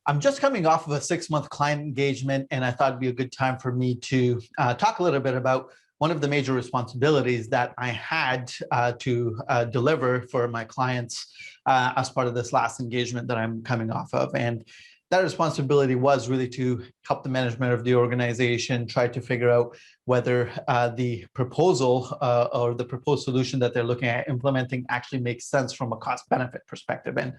I'm just coming off of a 6-month client engagement, and I thought it'd be a good time for me to talk a little bit about one of the major responsibilities that I had to deliver for my clients as part of this last engagement that I'm coming off of. And that responsibility was really to help the management of the organization try to figure out whether the proposal or the proposed solution that they're looking at implementing actually makes sense from a cost-benefit perspective. And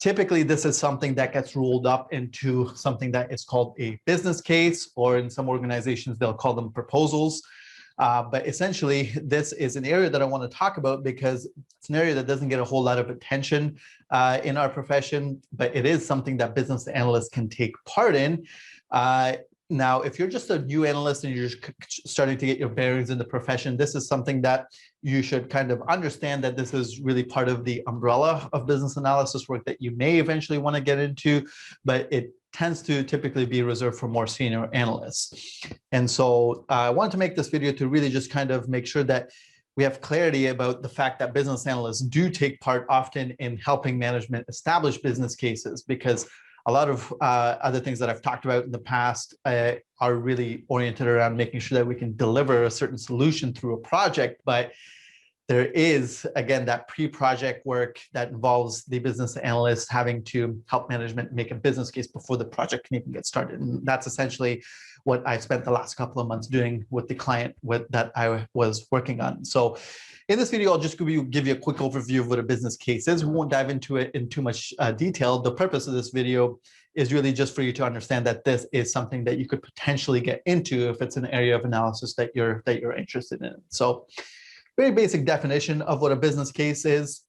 typically, this is something that gets rolled up into something that is called a business case, or in some organizations, they'll call them proposals. But essentially, this is an area that I want to talk about because it's an area that doesn't get a whole lot of attention in our profession, but it is something that business analysts can take part in. Now, if you're just a new analyst and you're just starting to get your bearings in the profession, this is something that you should kind of understand that this is really part of the umbrella of business analysis work that you may eventually want to get into, but it tends to typically be reserved for more senior analysts. And so I wanted to make this video to really just kind of make sure that we have clarity about the fact that business analysts do take part often in helping management establish business cases, because a lot of other things that I've talked about in the past are really oriented around making sure that we can deliver a certain solution through a project. But there is, again, that pre-project work that involves the business analyst having to help management make a business case before the project can even get started. And that's essentially what I spent the last couple of months doing with the client that I was working on. So in this video, I'll just give you a quick overview of what a business case is. We won't dive into it in too much detail. The purpose of this video is really just for you to understand that this is something that you could potentially get into if it's an area of analysis that you're interested in. So very basic definition of what a business case is.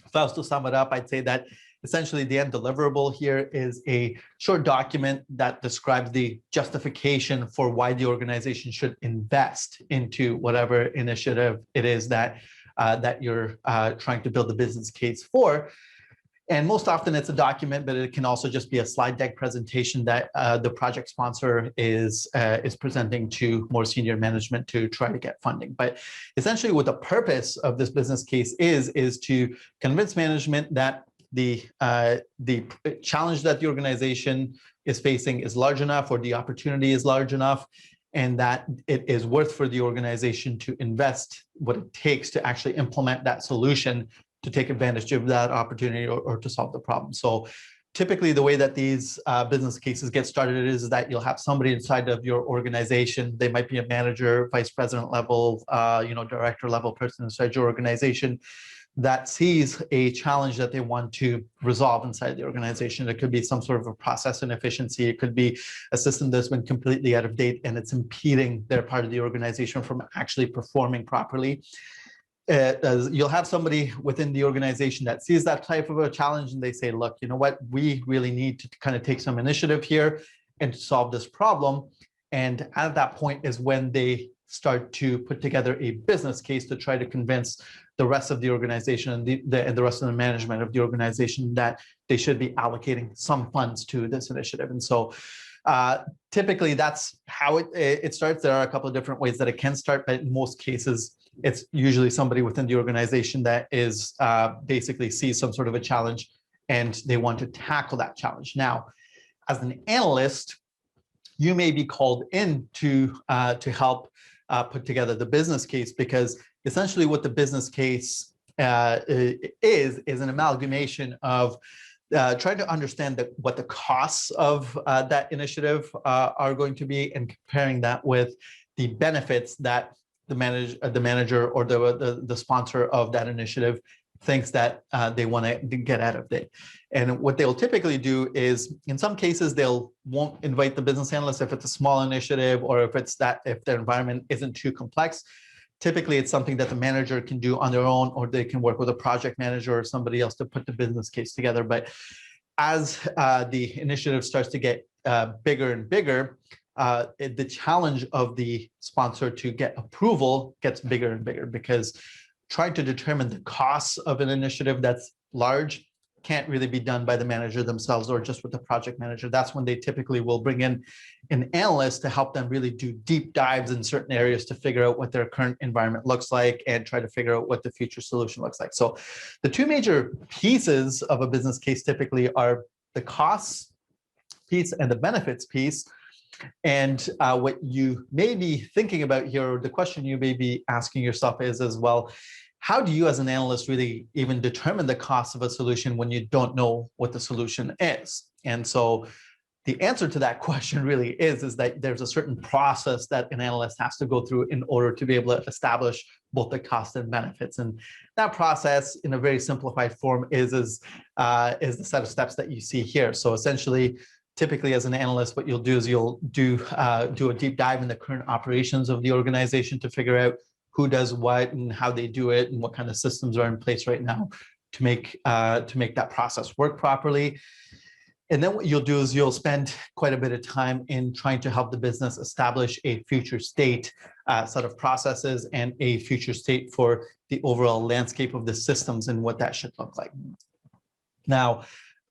If I was to sum it up, I'd say that essentially the end deliverable here is a short document that describes the justification for why the organization should invest into whatever initiative it is that you're trying to build the business case for. And most often it's a document, but it can also just be a slide deck presentation that the project sponsor is presenting to more senior management to try to get funding. But essentially what the purpose of this business case is to convince management that the challenge that the organization is facing is large enough, or the opportunity is large enough, and that it is worth for the organization to invest what it takes to actually implement that solution to take advantage of that opportunity or to solve the problem. So typically the way that these business cases get started is that you'll have somebody inside of your organization. They might be a manager, vice president level, director level person inside your organization that sees a challenge that they want to resolve inside the organization. It could be some sort of a process inefficiency. It could be a system that's been completely out of date and it's impeding their part of the organization from actually performing properly. You'll have somebody within the organization that sees that type of a challenge and they say, look, you know what, we really need to kind of take some initiative here and solve this problem. And at that point is when they start to put together a business case to try to convince the rest of the organization and the rest of the management of the organization that they should be allocating some funds to this initiative. And so typically that's how it starts. There are a couple of different ways that it can start, but in most cases, it's usually somebody within the organization that is basically sees some sort of a challenge and they want to tackle that challenge. Now, as an analyst, you may be called in to help put together the business case, because essentially what the business case is an amalgamation of trying to understand what the costs of that initiative are going to be, and comparing that with the benefits that the manager or the sponsor of that initiative thinks that they want to get out of it. And what they'll typically do is, in some cases, won't invite the business analyst if it's a small initiative, or if their environment isn't too complex. Typically, it's something that the manager can do on their own, or they can work with a project manager or somebody else to put the business case together. But as the initiative starts to get bigger and bigger, the challenge of the sponsor to get approval gets bigger and bigger, because trying to determine the costs of an initiative that's large can't really be done by the manager themselves or just with the project manager. That's when they typically will bring in an analyst to help them really do deep dives in certain areas to figure out what their current environment looks like and try to figure out what the future solution looks like. So the two major pieces of a business case typically are the costs piece and the benefits piece. And what you may be thinking about here, or the question you may be asking yourself is as well, how do you as an analyst really even determine the cost of a solution when you don't know what the solution is? And so the answer to that question really is that there's a certain process that an analyst has to go through in order to be able to establish both the cost and benefits. And that process, in a very simplified form, is the set of steps that you see here. So essentially, typically as an analyst, what you'll do is you'll do a deep dive in the current operations of the organization to figure out who does what and how they do it and what kind of systems are in place right now to make that process work properly. And then what you'll do is you'll spend quite a bit of time in trying to help the business establish a future state set of processes and a future state for the overall landscape of the systems and what that should look like. Now,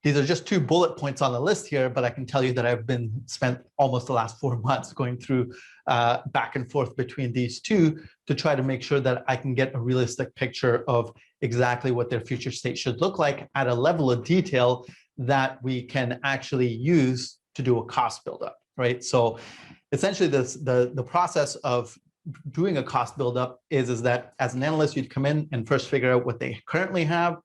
these are just 2 bullet points on the list here, but I can tell you that I've spent almost the last 4 months going through back and forth between these 2 to try to make sure that I can get a realistic picture of exactly what their future state should look like at a level of detail that we can actually use to do a cost buildup, right? So essentially the process of doing a cost buildup is that as an analyst, you'd come in and first figure out what they currently have.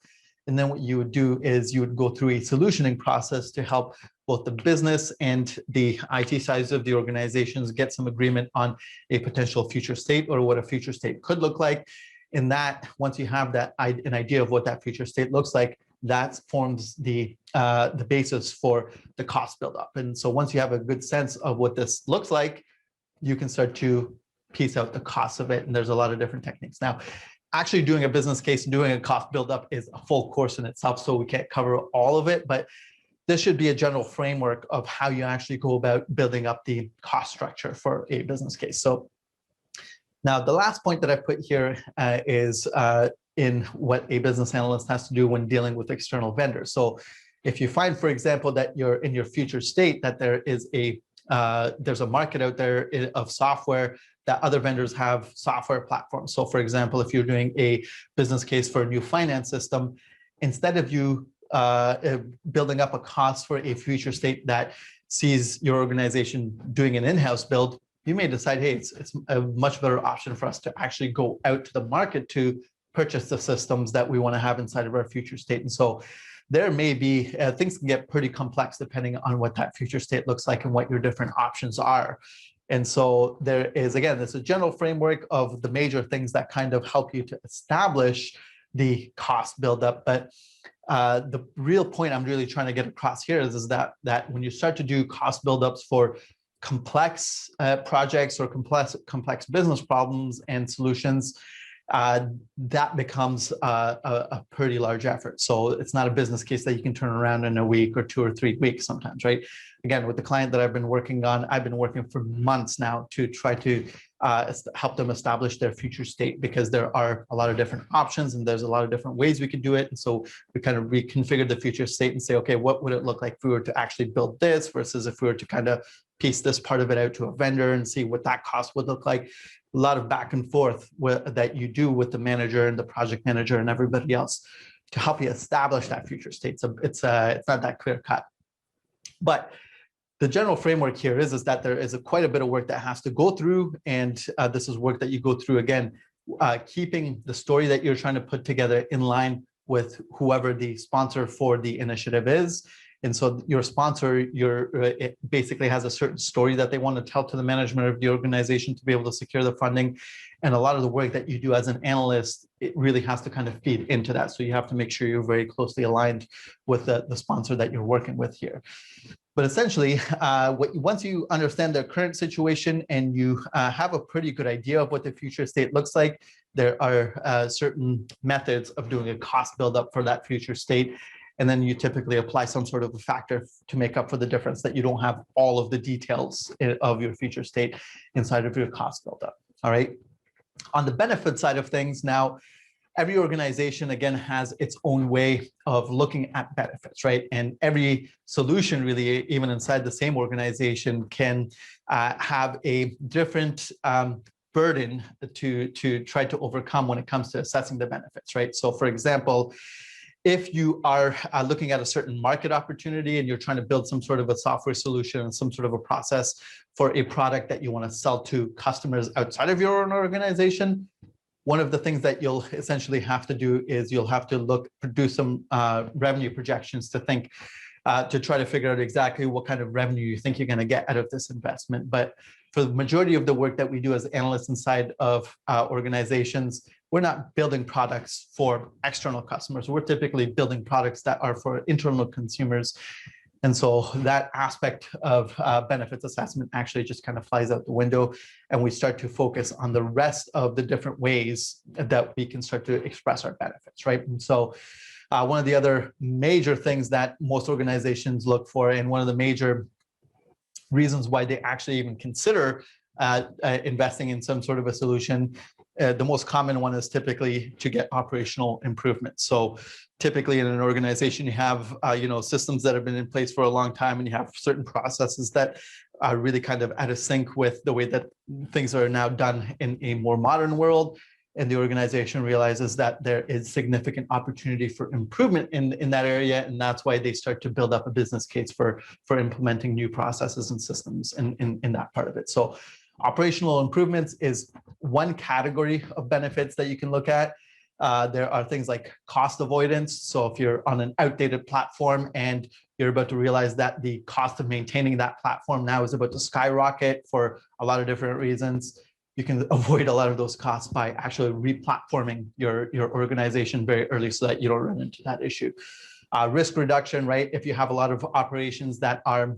And then what you would do is you would go through a solutioning process to help both the business and the IT sides of the organizations get some agreement on a potential future state or what a future state could look like. In that, once you have an idea of what that future state looks like, that forms the basis for the cost buildup. And so once you have a good sense of what this looks like, you can start to piece out the cost of it. And there's a lot of different techniques. Now, actually doing a business case and doing a cost buildup is a full course in itself, so we can't cover all of it, but this should be a general framework of how you actually go about building up the cost structure for a business case. So now the last point that I put here is in what a business analyst has to do when dealing with external vendors. So if you find, for example, that you're in your future state, that there is there's a market out there of software that other vendors have software platforms. So for example, if you're doing a business case for a new finance system, instead of you building up a cost for a future state that sees your organization doing an in-house build, you may decide, hey, it's a much better option for us to actually go out to the market to purchase the systems that we want to have inside of our future state. And so there may be, things can get pretty complex depending on what that future state looks like and what your different options are. And so there is, again, there's a general framework of the major things that kind of help you to establish the cost buildup. But the real point I'm really trying to get across here is that when you start to do cost buildups for complex projects or complex business problems and solutions, that becomes a pretty large effort. So it's not a business case that you can turn around in a week or 2 or 3 weeks sometimes, right? Again, with the client that I've been working on, I've been working for months now to try to help them establish their future state, because there are a lot of different options and there's a lot of different ways we could do it. And so we kind of reconfigured the future state and say, okay, what would it look like if we were to actually build this versus if we were to kind of piece this part of it out to a vendor and see what that cost would look like. A lot of back and forth that you do with the manager and the project manager and everybody else to help you establish that future state. So it's not that clear cut. But the general framework here is that there is quite a bit of work that has to go through. And this is work that you go through, again, keeping the story that you're trying to put together in line with whoever the sponsor for the initiative is. And so your sponsor, it basically has a certain story that they want to tell to the management of the organization to be able to secure the funding. And a lot of the work that you do as an analyst, it really has to kind of feed into that. So you have to make sure you're very closely aligned with the sponsor that you're working with here. But essentially, once you understand the current situation and you have a pretty good idea of what the future state looks like, there are certain methods of doing a cost buildup for that future state. And then you typically apply some sort of a factor to make up for the difference that you don't have all of the details of your future state inside of your cost buildup. All right. On the benefit side of things, now, every organization, again, has its own way of looking at benefits, right? And every solution, really, even inside the same organization, can have a different burden to try to overcome when it comes to assessing the benefits, right? So, for example, If you are looking at a certain market opportunity and you're trying to build some sort of a software solution and some sort of a process for a product that you want to sell to customers outside of your own organization, one of the things that you'll essentially have to do is you'll have to produce some revenue projections to try to figure out exactly what kind of revenue you think you're going to get out of this investment. But for the majority of the work that we do as analysts inside of organizations, we're not building products for external customers. We're typically building products that are for internal consumers. And so that aspect of benefits assessment actually just kind of flies out the window, and we start to focus on the rest of the different ways that we can start to express our benefits, right? And so one of the other major things that most organizations look for, and one of the major reasons why they actually even consider investing in some sort of a solution, the most common one is typically to get operational improvements. So typically in an organization, you have systems that have been in place for a long time, and you have certain processes that are really kind of out of sync with the way that things are now done in a more modern world. And the organization realizes that there is significant opportunity for improvement in that area, and that's why they start to build up a business case for implementing new processes and systems in that part of it. So operational improvements is one category of benefits that you can look at. There are things like cost avoidance. So if you're on an outdated platform and you're about to realize that the cost of maintaining that platform now is about to skyrocket for a lot of different reasons, you can avoid a lot of those costs by actually re-platforming your organization very early so that you don't run into that issue. Risk reduction, right? If you have a lot of operations that are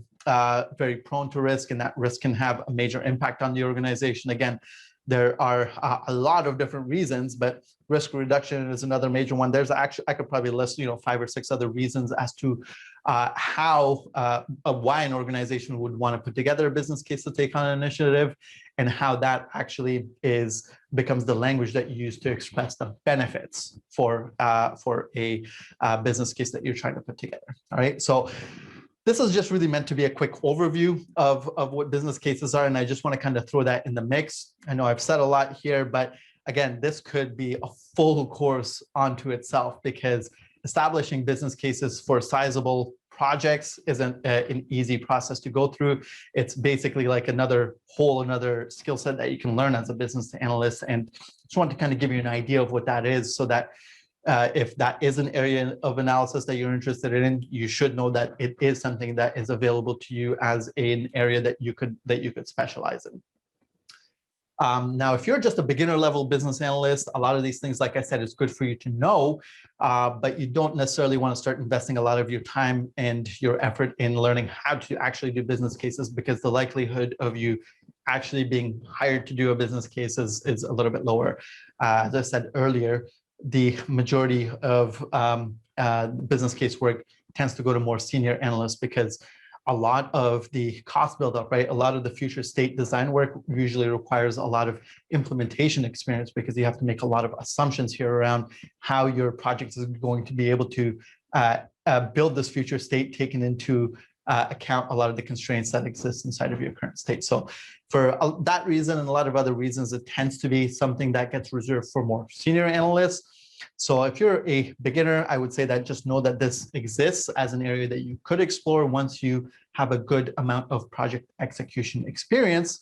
very prone to risk, and that risk can have a major impact on the organization. Again, there are a lot of different reasons, but risk reduction is another major one. There's actually, I could probably list 5 or 6 other reasons as to why an organization would want to put together a business case to take on an initiative, and how that actually becomes the language that you use to express the benefits for a business case that you're trying to put together. All right, so this is just really meant to be a quick overview of what business cases are, and I just want to kind of throw that in the mix. I know I've said a lot here, but again, this could be a full course onto itself, because establishing business cases for sizable projects isn't an easy process to go through. It's basically like another skill set that you can learn as a business analyst. And just want to kind of give you an idea of what that is, so that if that is an area of analysis that you're interested in, you should know that it is something that is available to you as an area that you could specialize in. Now, if you're just a beginner level business analyst, a lot of these things, like I said, it's good for you to know, but you don't necessarily want to start investing a lot of your time and your effort in learning how to actually do business cases, because the likelihood of you actually being hired to do a business case is a little bit lower. As I said earlier, the majority of business case work tends to go to more senior analysts, because a lot of the cost buildup, right? A lot of the future state design work usually requires a lot of implementation experience, because you have to make a lot of assumptions here around how your project is going to be able to build this future state, taking into account a lot of the constraints that exist inside of your current state. So for that reason and a lot of other reasons, it tends to be something that gets reserved for more senior analysts. So if you're a beginner, I would say that just know that this exists as an area that you could explore once you have a good amount of project execution experience.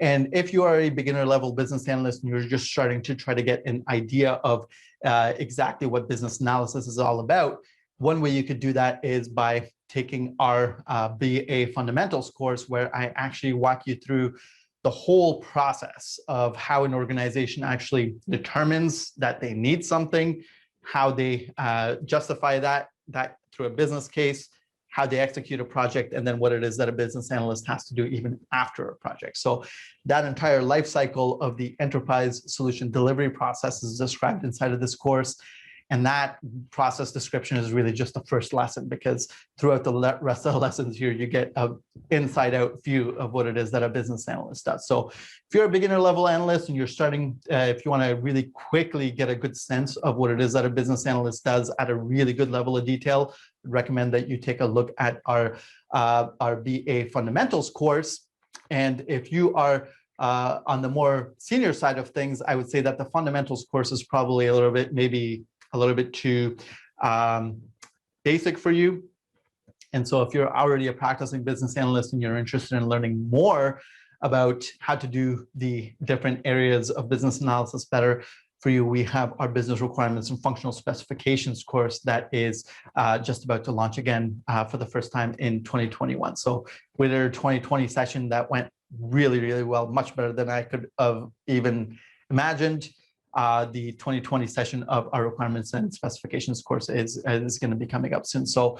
And if you are a beginner level business analyst and you're just starting to try to get an idea of exactly what business analysis is all about, one way you could do that is by taking our BA Fundamentals course, where I actually walk you through the whole process of how an organization actually determines that they need something, how they justify that through a business case, how they execute a project, and then what it is that a business analyst has to do even after a project. So that entire life cycle of the enterprise solution delivery process is described inside of this course. And that process description is really just the first lesson, because throughout the rest of the lessons here, you get an inside out view of what it is that a business analyst does. So if you're a beginner level analyst and you're starting, if you want to really quickly get a good sense of what it is that a business analyst does at a really good level of detail, I'd recommend that you take a look at our BA Fundamentals course. And if you are on the more senior side of things, I would say that the Fundamentals course is probably a little bit too basic for you. And so if you're already a practicing business analyst and you're interested in learning more about how to do the different areas of business analysis better for you, we have our business requirements and functional specifications course that is just about to launch again for the first time in 2021. So with our 2020 session that went really, really well, much better than I could have even imagined. The 2020 session of our requirements and specifications course is going to be coming up soon. So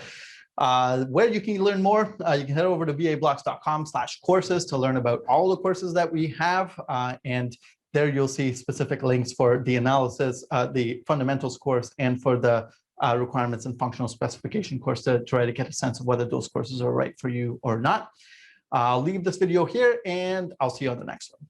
where you can learn more, you can head over to vablocks.com/courses to learn about all the courses that we have. And there you'll see specific links for the analysis, the fundamentals course, and for the requirements and functional specification course to try to get a sense of whether those courses are right for you or not. I'll leave this video here and I'll see you on the next one.